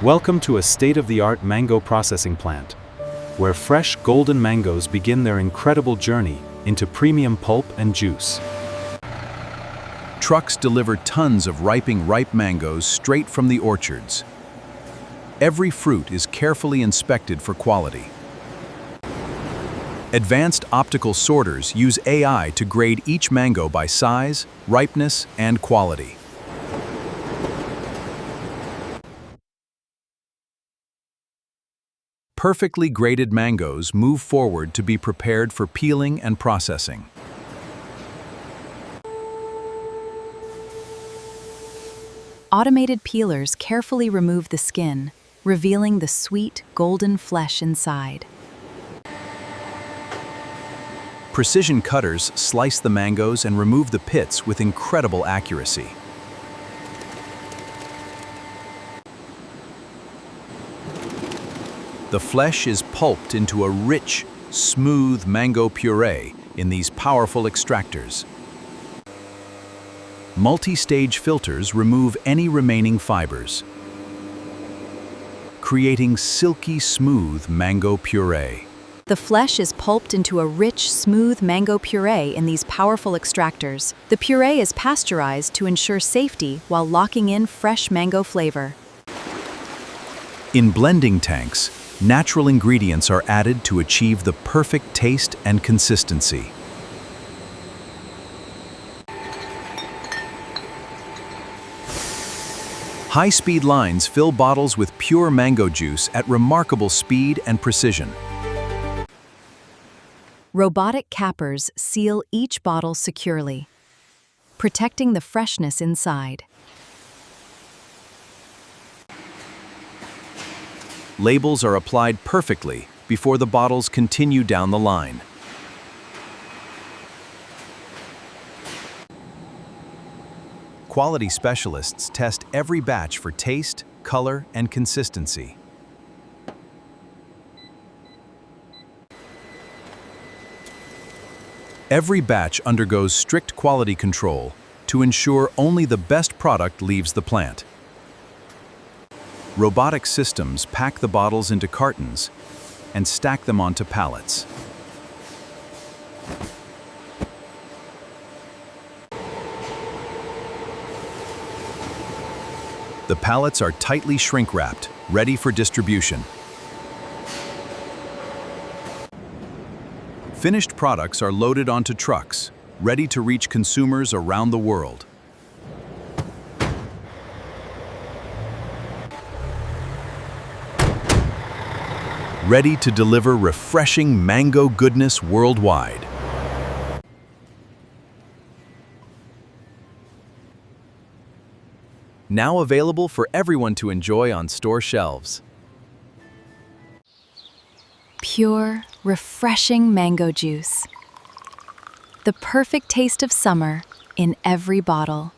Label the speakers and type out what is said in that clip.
Speaker 1: Welcome to a state-of-the-art mango processing plant, where fresh golden mangoes begin their incredible journey into premium pulp and juice.
Speaker 2: Trucks deliver tons of ripe mangoes straight from the orchards. Every fruit is carefully inspected for quality. Advanced optical sorters use AI to grade each mango by size, ripeness, and quality. Perfectly graded mangoes move forward to be prepared for peeling and processing.
Speaker 3: Automated peelers carefully remove the skin, revealing the sweet, golden flesh inside.
Speaker 2: Precision cutters slice the mangoes and remove the pits with incredible accuracy. The flesh is pulped into a rich, smooth mango puree in these powerful extractors. Multi-stage filters remove any remaining fibers, creating silky smooth mango puree.
Speaker 3: The flesh is pulped into a rich, smooth mango puree in these powerful extractors. The puree is pasteurized to ensure safety while locking in fresh mango flavor.
Speaker 2: In blending tanks, natural ingredients are added to achieve the perfect taste and consistency. High-speed lines fill bottles with pure mango juice at remarkable speed and precision.
Speaker 3: Robotic cappers seal each bottle securely, protecting the freshness inside.
Speaker 2: Labels are applied perfectly before the bottles continue down the line. Quality specialists test every batch for taste, color, and consistency. Every batch undergoes strict quality control to ensure only the best product leaves the plant. Robotic systems pack the bottles into cartons and stack them onto pallets. The pallets are tightly shrink-wrapped, ready for distribution. Finished products are loaded onto trucks, ready to reach consumers around the world. Ready to deliver refreshing mango goodness worldwide. Now available for everyone to enjoy on store shelves.
Speaker 3: Pure, refreshing mango juice. The perfect taste of summer in every bottle.